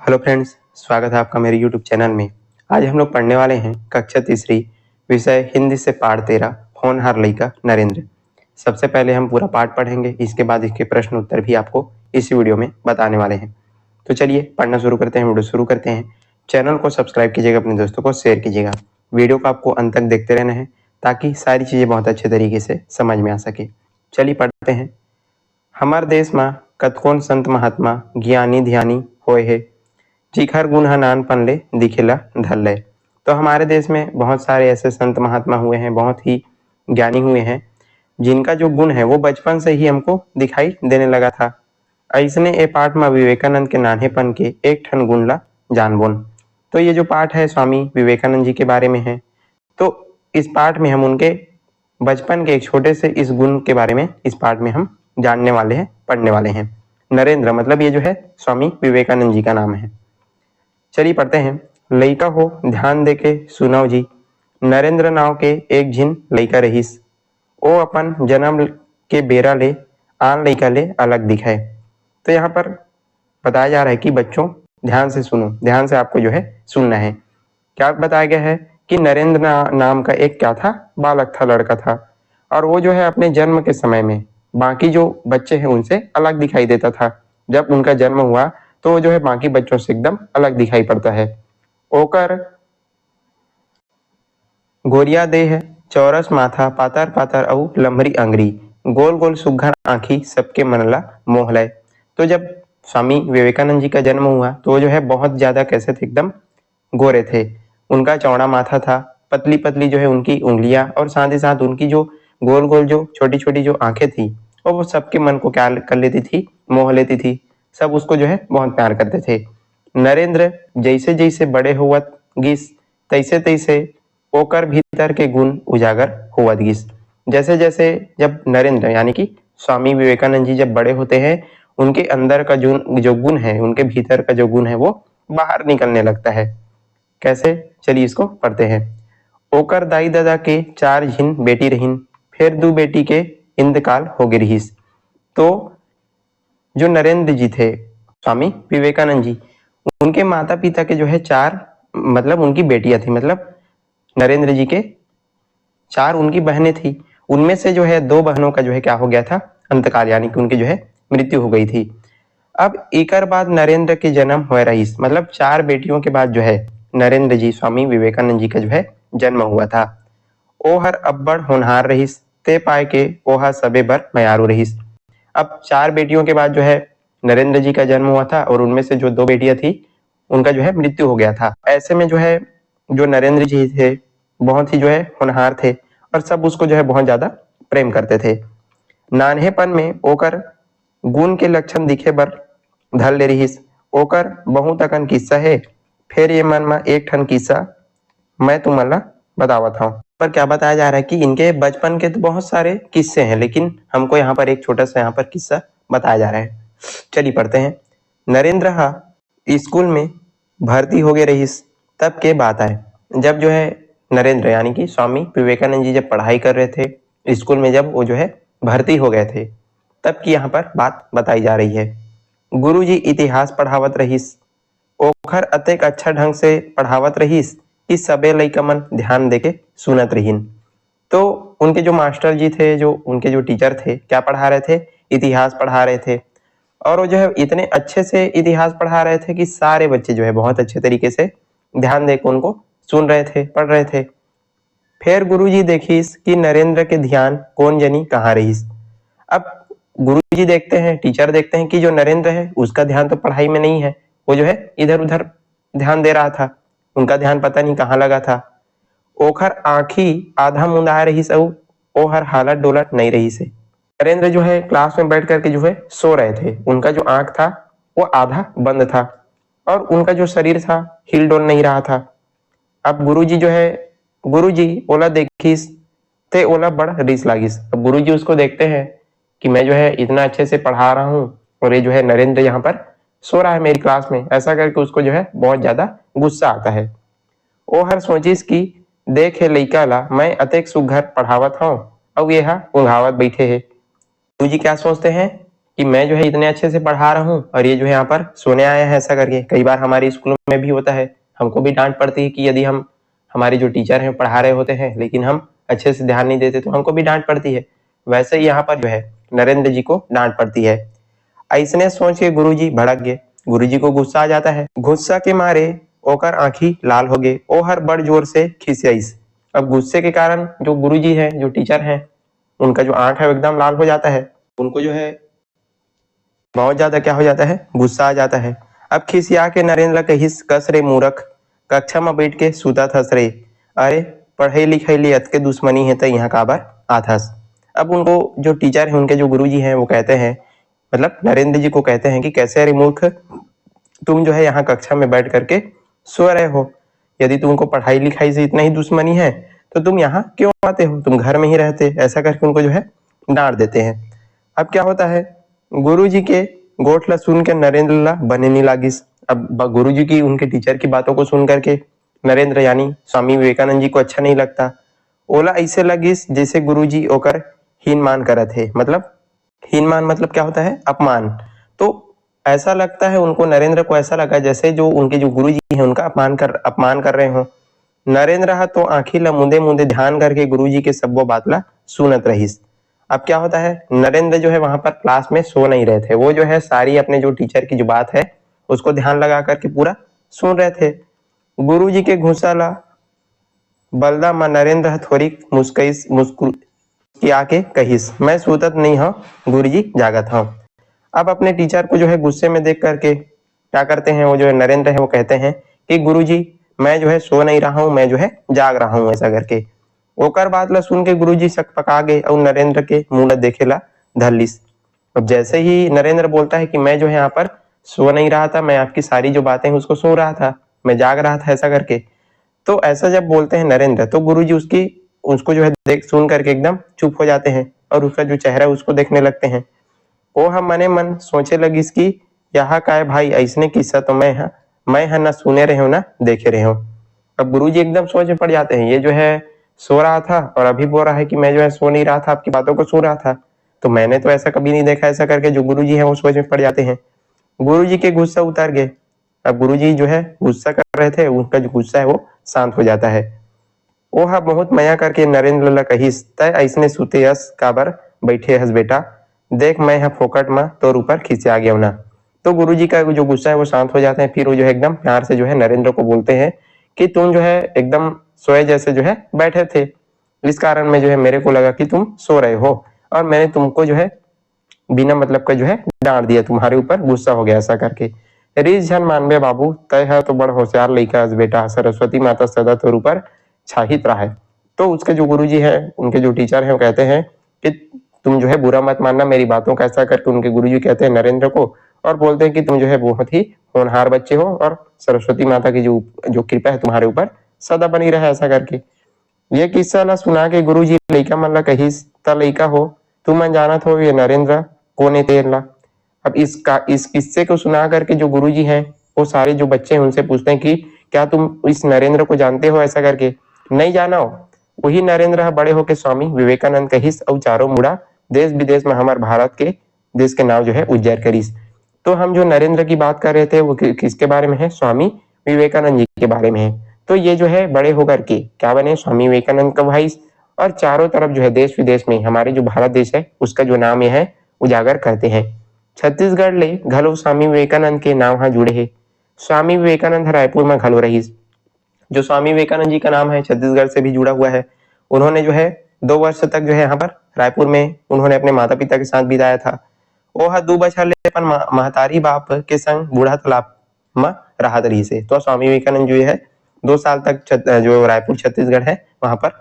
Hello friends, स्वागत है आपका मेरे यूट्यूब चैनल में। आज हम लोग पढ़ने वाले हैं कक्षा तीसरी, विषय हिंदी से पाठ 13, होनहार लइका नरेंद्र। सबसे पहले हम पूरा पाठ पढ़ेंगे, इसके बाद इसके प्रश्न उत्तर भी आपको इस वीडियो में बताने वाले हैं। तो चलिए पढ़ना शुरू करते हैं, वीडियो शुरू करते हैं। चैनल को सब्सक्राइब कीजिएगा, अपने दोस्तों को शेयर कीजिएगा। वीडियो को आपको अंत तक देखते रहना है ताकि सारी चीज़ें बहुत अच्छे तरीके से समझ में आ सके। चलिए पढ़ते हैं। हमार देश में कतकोन संत महात्मा ज्ञानी ध्यानी होए है, जिखर गुण नानपन ले दिखेला धल्ले। तो हमारे देश में बहुत सारे ऐसे संत महात्मा हुए हैं, बहुत ही ज्ञानी हुए हैं, जिनका जो गुण है वो बचपन से ही हमको दिखाई देने लगा था। ऐसने ए पाठ में विवेकानंद के नान्हेपन के एक ठन गुण ला जानबोन। तो ये जो पाठ है स्वामी विवेकानंद जी के बारे में है। तो इस पाठ में हम उनके बचपन के एक छोटे से इस गुण के बारे में इस पाठ में हम जानने वाले हैं, पढ़ने वाले हैं। नरेंद्र मतलब ये जो है स्वामी विवेकानंद जी का नाम है। चलिए पढ़ते हैं। लइका हो ध्यान दे के सुनाओ जी, नरेंद्र नाव के एक झिन लइका रहीस, ओ अपन जन्म के बेरा ले आन लइका ले अलग दिखाए। तो यहाँ पर बताया जा रहा है कि बच्चों ध्यान से सुनो, ध्यान से आपको जो है सुनना है। क्या बताया गया है कि नरेंद्र नाम का एक क्या था, बालक था, लड़का था, और वो जो है अपने जन्म के समय में बाकी जो बच्चे हैं उनसे अलग दिखाई देता था। जब उनका जन्म हुआ तो जो है बाकी बच्चों से एकदम अलग दिखाई पड़ता है। ओकर गोरिया देह, चौरस माथा, पातर पातर अउ लंबरी अंगरी, गोल गोल सुघ्घर आँखी, सबके मन ला मोह लय। तो जब स्वामी विवेकानंद जी का जन्म हुआ तो जो है बहुत ज्यादा कैसे थे, एकदम गोरे थे। उनका चौड़ा माथा था, पतली पतली जो है उनकी उंगलियां, और साथ ही साथ उनकी जो गोल गोल जो छोटी छोटी जो आंखें थी, और वो सबके मन को क्या कर लेती थी, मोह लेती थी। सब उसको जो है बहुत प्यार करते थे। नरेंद्र जैसे जैसे बड़े हुवत गिस, तैसे तैसे ओकर भीतर के गुण उजागर हुवत गिस। जैसे जैसे जब नरेंद्र यानी कि स्वामी विवेकानंद जी जब बड़े होते हैं, उनके अंदर का जो गुण है, उनके भीतर का जो गुण है वो बाहर निकलने लगता है। कैसे, चलिए इसको पढ़ते हैं। ओकर दाई दादा के 4 झिन बेटी रहीन, फिर 2 बेटी के इंतकाल हो गए रहीस। तो जो नरेंद्र जी थे, स्वामी विवेकानंद जी, उनके माता पिता के जो है 4 मतलब उनकी बेटियां थी, मतलब नरेंद्र जी के 4 उनकी बहनें थी। उनमें से जो है 2 बहनों का जो है क्या हो गया था, अंतकाल, यानी कि उनकी जो है मृत्यु हो गई थी। अब एकर बाद नरेंद्र के जन्म हो रहीस, मतलब 4 बेटियों के बाद जो है नरेंद्र जी, स्वामी विवेकानंद जी का जो है जन्म हुआ था। ओ हर अब्बड़ होनहार रहीस, ते पाए के ओहा सबे बर मयारू रहीस। अब 4 बेटियों के बाद जो है नरेंद्र जी का जन्म हुआ था, और उनमें से जो 2 बेटियां थी उनका जो है मृत्यु हो गया था। ऐसे में जो है जो नरेंद्र जी थे बहुत ही जो है होनहार थे, और सब उसको जो है बहुत ज्यादा प्रेम करते थे। नान्हेपन में ओकर गुण के लक्षण दिखे बर धर ले रहीस। ओकर बहुत अकन किस्सा है, फिर ये मन में एक ठन किस्सा मैं तुम्हारा बतावत हूँ। पर क्या बताया जा रहा है कि इनके बचपन के तो बहुत सारे किस्से हैं, लेकिन हमको यहाँ पर एक छोटा सा यहाँ पर किस्सा बताया जा रहा है। चलिए पढ़ते हैं। नरेंद्र हा स्कूल में भर्ती हो गए रहीस, तब के बात आए जब जो है नरेंद्र यानी कि स्वामी विवेकानंद जी जब पढ़ाई कर रहे थे स्कूल में, जब वो जो है भर्ती हो गए थे, तब की यहाँ पर बात बताई जा रही है। गुरु जी इतिहास पढ़ावत रहीस, ओखर अतेक अच्छा ढंग से पढ़ावत रहीस कि सबे लइका मन ध्यान देके सुनत रहीन। तो उनके जो मास्टर जी थे, जो उनके जो टीचर थे, क्या पढ़ा रहे थे, इतिहास पढ़ा रहे थे। और वो जो है इतने अच्छे से इतिहास पढ़ा रहे थे कि सारे बच्चे जो है बहुत अच्छे तरीके से ध्यान देकर उनको सुन रहे थे, पढ़ रहे थे। फिर गुरुजी देखिस कि नरेंद्र के ध्यान कौन जनी कहाँ रहीस। अब गुरुजी देखते हैं, टीचर देखते हैं कि जो नरेंद्र है उसका ध्यान तो पढ़ाई में नहीं है, वो जो है इधर उधर ध्यान दे रहा था, उनका ध्यान पता नहीं कहाँ लगा था। ओखर आंखी आधा मुंदा रहीस अउ ओहर हालत डोलत नहीं रही से। नरेंद्र जो है क्लास में बैठ करके जो है सो रहे थे, उनका जो आंख था वो आधा बंद था, और उनका जो शरीर था हिल डोल नहीं रहा था। अब गुरुजी जो है, गुरुजी ओला देखिस ते ओला बड़ रिस लागिस। अब गुरुजी उसको देखते हैं कि मैं जो है इतना अच्छे से पढ़ा रहा हूँ, और ये जो है नरेंद्र यहाँ पर सो रहा है मेरी क्लास में, ऐसा करके उसको जो है बहुत ज्यादा गुस्सा आता है। ओ हर सोचिस कि देख है लइका ला मैं अतेक सुघ्घर पढ़ावत हूँ, और ये उंघावत बैठे है। गुरुजी क्या सोचते हैं कि मैं जो है इतने अच्छे से पढ़ा रहा हूँ और ये जो है यहाँ पर सोने आया है, ऐसा करके। कई बार हमारे स्कूलों में भी होता है, हमको भी डांट पड़ती है कि यदि हम हमारे जो टीचर हैं पढ़ा रहे होते हैं लेकिन हम अच्छे से ध्यान नहीं देते तो हमको भी डांट पड़ती है। वैसे ही यहाँ पर जो है नरेंद्र जी को डांट पड़ती है। ऐसने सोच के गुरुजी भड़क गए। गुरुजी को गुस्सा आ जाता है। गुस्सा के मारे ओकर आंखी लाल हो गए। ओ हर बड़ जोर से खिसियाइस। अब गुस्से के कारण जो गुरुजी है, जो टीचर हैं, उनका जो आंख है वो एकदम लाल हो जाता है। उनको जो है बहुत ज्यादा क्या हो जाता है, गुस्सा आ जाता है। अब खिसिया के नरेंद्र कहिस, कस रे मूर्ख, कक्षा में बैठ के सूता थस रे। अरे पढ़े लिखे लिए अत के दुश्मनी है तो यहाँ काबर आथस। अब उनको जो टीचर है, उनके जो गुरुजी हैं, वो कहते हैं, मतलब नरेंद्र जी को कहते हैं कि कैसे अरे मूर्ख, तुम जो है यहाँ कक्षा में बैठ करके सो रहे हो। यदि तुमको पढ़ाई लिखाई से इतना ही दुश्मनी है तो तुम यहाँ क्यों आते हो, तुम घर में ही रहते। ऐसा करके उनको जो है डांट देते हैं। अब क्या होता है, गुरुजी के गोठला सुन के नरेंद्र ला बने नहीं लागिस। अब गुरुजी की, उनके टीचर की बातों को सुन करके नरेंद्र यानी स्वामी विवेकानंद जी को अच्छा नहीं लगता। ओला ऐसे लगिस जैसे गुरुजी ओकर हीन मान करत है। मतलब हीन मान मतलब क्या होता है, अपमान। तो ऐसा लगता है उनको, नरेंद्र को ऐसा लगा जैसे जो उनके जो गुरुजी हैं उनका अपमान कर रहे हो। नरेंद्र हा तो आंखी ला मुंदे मुंदे ध्यान करके गुरुजी के सब्बो बात ला सुनत रहिस। अब क्या होता है, नरेंद्र जो है वहां पर क्लास में सो नहीं रहे थे। वो जो है सारी अपने जो टीचर की जो बात है उसको ध्यान लगा करके पूरा सुन रहे थे। गुरुजी के घुसा ला बलदा में नरेंद्र थोड़ी मुस्कुरा के कहिस, मैं सूतत नहीं हूँ गुरुजी, जागत हूँ। अब अपने टीचर को जो है गुस्से में देख करके क्या करते हैं, वो जो है नरेंद्र है वो कहते हैं कि गुरुजी मैं जो है सो नहीं रहा हूँ, मैं जो है जाग रहा हूँ, ऐसा करके। ओकर बात ला सुन के गुरुजी शक पका गए और नरेंद्र के मुंह देखेला धरलिस। अब जैसे ही नरेंद्र बोलता है कि मैं जो है यहाँ पर सो नहीं रहा था, मैं आपकी सारी जो बातें हैं उसको सुन रहा था, मैं जाग रहा था, ऐसा करके। तो ऐसा जब बोलते हैं नरेंद्र तो गुरुजी उसको जो है देख सुन करके एकदम चुप हो जाते हैं और उसका जो चेहरा है उसको देखने लगते हैं। ओ हम मने मन सोचे लगिस कि यहाँ का है भाई, ऐसने किस्सा तो मैं है ना सुने रहे हो ना देखे रहे हो। अब गुरुजी एकदम सोच में पड़ जाते हैं, ये जो है सो रहा था और अभी बोल रहा है कि मैं जो है सो नहीं रहा था, आपकी बातों को सुन रहा था, तो मैंने तो ऐसा कभी नहीं देखा। ऐसा करके जो गुरुजी है वो सोच में पड़ जाते हैं। गुरुजी के गुस्सा उतर गए। अब गुरुजी जो है गुस्सा कर रहे थे, उनका जो गुस्सा है वो शांत हो जाता है। ओहा बहुत मया करके नरेंद्र ला कहिस, तय ऐसने सुते हस काबर बैठे हस बेटा, देख मैं यहाँ फोकट में तोर ऊपर खींचे आ गया ना। तो गुरुजी का जो गुस्सा है वो शांत हो जाता है। फिर वो जो है एकदम प्यार से जो है नरेंद्र को बोलते हैं कि तुम जो है एकदम सोए जैसे जो है बैठे थे, इस कारण में जो है मेरे को लगा कि तुम सो रहे हो और मैंने तुमको जो है बिना मतलब का जो है डांट दिया, तुम्हारे ऊपर गुस्सा हो गया, ऐसा करके। रीस झन मानबे बाबू, तय है तो बड़ होशियार लइका हस बेटा, सरस्वती माता सदा तोर ऊपर छाहित रहा है। तो उसके जो गुरुजी है, उनके जो टीचर है वो कहते हैं कि तुम जो है बुरा मत मानना मेरी बातों का, ऐसा करके उनके गुरुजी कहते हैं नरेंद्र को और बोलते हैं कि तुम जो है बहुत ही होनहार बच्चे हो और सरस्वती माता की जो कृपा है तुम्हारे ऊपर सदा बनी रहे, ऐसा करके। ये किस्सा ला सुना के गुरुजी लइका मन ला कहिस, त लइका हो तुम मन जानत हो ये नरेंद्र कौन है तेर ला। अब इस किस्से को सुना करके जो गुरुजी हैं वो सारे जो बच्चे हैं उनसे पूछते हैं कि क्या तुम इस नरेंद्र को जानते हो, ऐसा करके। नहीं जाना हो, वही नरेंद्र है बड़े होके स्वामी विवेकानंद कहिस और चारों मुड़ा देश विदेश में हमारे भारत के देश के नाम जो है उज्जैर करिस। तो हम जो नरेंद्र की बात कर रहे थे वो किसके बारे में है, स्वामी विवेकानंद जी के बारे में है। तो ये जो है बड़े होकर के क्या बने, स्वामी विवेकानंद का भाई, और चारों तरफ जो है देश विदेश में हमारे जो भारत देश है उसका जो नाम यह है उजागर करते हैं। छत्तीसगढ़ ले घलो स्वामी विवेकानंद के नाम यहाँ जुड़े है। स्वामी विवेकानंद रायपुर में घलो रहीस। जो स्वामी विवेकानंद जी का नाम है छत्तीसगढ़ से भी जुड़ा हुआ है। उन्होंने जो है 2 वर्ष तक जो है यहाँ पर रायपुर में उन्होंने अपने माता पिता के साथ बिताया था। ओह 2 बछर ले अपन महतारी बाप के संग बूढ़ा तालाब में राहत रही से। तो स्वामी विवेकानंद जो है 2 साल तक जो रायपुर छत्तीसगढ़ है वहां पर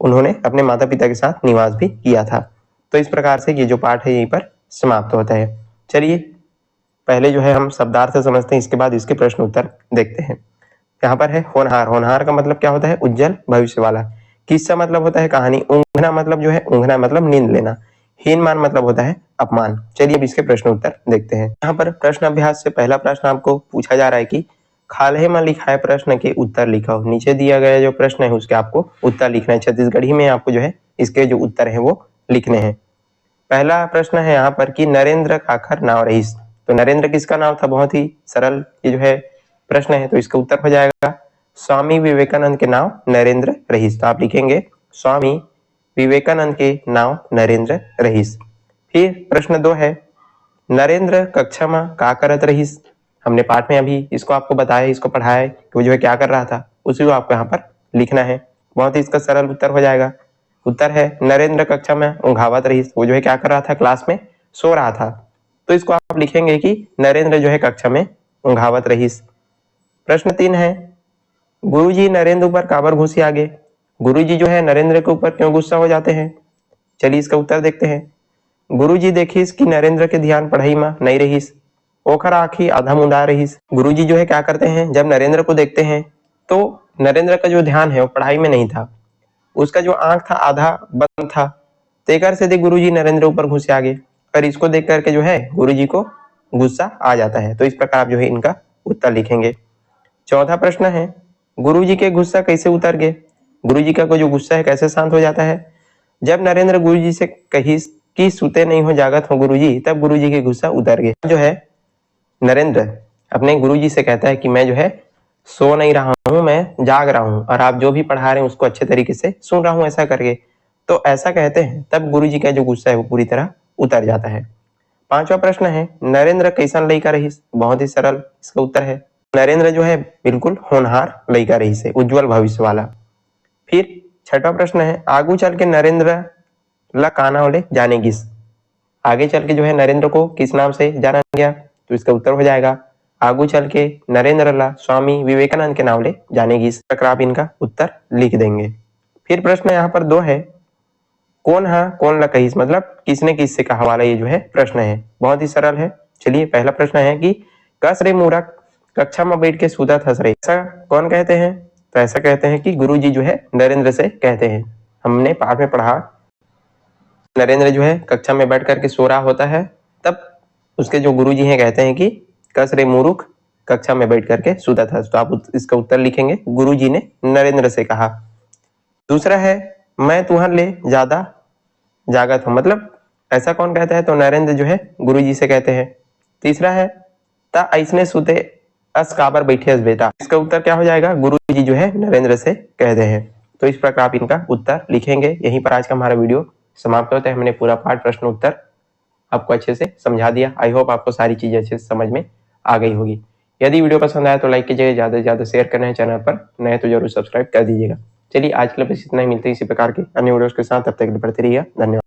उन्होंने अपने माता पिता के साथ निवास भी किया था। तो इस प्रकार से ये जो पाठ है यहीं पर समाप्त होता है। चलिए पहले जो है हम शब्दार्थ समझते हैं, इसके बाद इसके प्रश्न उत्तर देखते हैं। यहाँ पर है होनहार। होनहार का मतलब क्या होता है, उज्जवल भविष्य वाला। किस्सा मतलब होता है कहानी। ऊँघना मतलब जो है, ऊँघना मतलब नींद लेना। हीनमान मतलब होता है अपमान। चलिए अब इसके प्रश्न उत्तर देखते हैं। यहाँ पर प्रश्न अभ्यास से पहला प्रश्न आपको पूछा जा रहा है कि खाल्हे में लिखाए प्रश्न के उत्तर लिखो। नीचे दिया गया जो प्रश्न है उसके आपको उत्तर लिखना है। छत्तीसगढ़ी में आपको जो है इसके जो उत्तर है वो लिखने हैं। पहला प्रश्न है यहाँ पर कि नरेंद्र काखर नाव रहीस। तो नरेंद्र किसका नाम था? बहुत ही सरल ये जो है प्रश्न है, तो इसका उत्तर हो जाएगा स्वामी विवेकानंद के नाम नरेंद्र रहीस। तो आप लिखेंगे स्वामी विवेकानंद के नाम नरेंद्र रहीस। फिर प्रश्न 2 है नरेंद्र कक्षा में का करत रहीस। हमने पाठ में अभी इसको आपको बताया, इसको पढ़ाया है कि वो जो है क्या कर रहा था, उसी को आपको यहाँ पर लिखना है। बहुत ही इसका सरल उत्तर हो जाएगा। उत्तर है नरेंद्र कक्षा में ऊंघावत रहीस। वो जो है क्या कर रहा था? क्लास में सो रहा था। तो इसको आप लिखेंगे कि नरेंद्र जो है कक्षा में ऊंघावत रहीस। प्रश्न 3 है गुरुजी नरेंद्र ऊपर काबर घुसी आगे। गुरुजी जो है नरेंद्र के ऊपर क्यों गुस्सा हो जाते हैं? चलिए इसका उत्तर देखते हैं। गुरुजी देखिस कि नरेंद्र के ध्यान पढ़ाई में नहीं रहीस, ओखर आंखी आधा मुंडा रहीस। गुरुजी जो है क्या करते हैं, जब नरेंद्र को देखते हैं तो नरेंद्र का जो ध्यान है वो पढ़ाई में नहीं था, उसका जो आंख था आधा बंद था। तेकर से गुरुजी नरेंद्र ऊपर घुसे आगे, और इसको देख करके जो है गुरुजी को गुस्सा आ जाता है। तो इस प्रकार आप जो है इनका उत्तर लिखेंगे। चौथा प्रश्न है गुरुजी के गुस्सा कैसे उतर गए। गुरुजी का जो गुस्सा है कैसे शांत हो जाता है? जब नरेंद्र गुरुजी से कही कि सुते नहीं हो जागत हो गुरुजी, तब गुरुजी के गुस्सा उतर गए। जो है नरेंद्र अपने गुरुजी से कहता है कि मैं जो है सो नहीं रहा हूं, मैं जाग रहा हूं, और आप जो भी पढ़ा रहे हैं उसको अच्छे तरीके से सुन रहा हूं, ऐसा करके। तो ऐसा कहते हैं तब गुरुजी का जो गुस्सा है वो पूरी तरह उतर जाता है। पांचवा प्रश्न है नरेंद्र कैसन लड़का रहीस। बहुत ही सरल इसका उत्तर है नरेंद्र जो है बिल्कुल होनहार लड़का रहीस है, उज्जवल भविष्य वाला। फिर छठा प्रश्न है आगू चल के नरेंद्र ला काना वाले जाने गिस। आगे चल के जो है नरेंद्र को किस नाम से जाना गया? तो इसका उत्तर हो जाएगा आगू चल के नरेंद्र ला स्वामी विवेकानंद के नाम ले जानेगी। इस प्रकार आप इनका उत्तर लिख देंगे। फिर प्रश्न यहाँ पर 2 है कौन हा कौन ला कहीस, मतलब किसने किससे कहा वाला ये जो है प्रश्न है। बहुत ही सरल है। चलिए पहला प्रश्न है कि कस रे मूर्ख कक्षा में बैठ के सूतत हंस रहे, ऐसा कौन कहते हैं? तो ऐसा कहते हैं कि गुरुजी जो है नरेंद्र से कहते हैं। हमने पाठ में पढ़ा नरेंद्र जो है कक्षा में बैठ करके सो रहा होता है, तब उसके जो गुरुजी हैं कहते हैं कि कस रे मूर्ख कक्षा में बैठ करके सूता था। तो आप इसका उत्तर लिखेंगे गुरुजी ने नरेंद्र से कहा। दूसरा है मैं तुहर ले ज्यादा जागत हूं, मतलब ऐसा कौन कहता है? तो नरेंद्र जो है गुरुजी से कहते हैं। तीसरा है ता ऐसने सूते अस काबर बैठे अस बेटा। इसका उत्तर क्या हो जाएगा? गुरुजी जो है नरेंद्र से कहते हैं। तो इस प्रकार आप इनका उत्तर लिखेंगे। यहीं पर आज का हमारा वीडियो समाप्त होता है। हमने पूरा पाठ प्रश्न उत्तर आपको अच्छे से समझा दिया। आई होप आपको सारी चीजें अच्छे से समझ में आ गई होगी। यदि वीडियो पसंद आया तो लाइक कीजिएगा, ज्यादा से ज्यादा शेयर करना है, चैनल पर नए तो जरूर सब्सक्राइब कर दीजिएगा। चलिए आज के लिए बस इतना ही, मिलते हैं इसी प्रकार के अन्य वीडियोस के साथ। तब तक के लिए पढ़ते रहिए। धन्यवाद।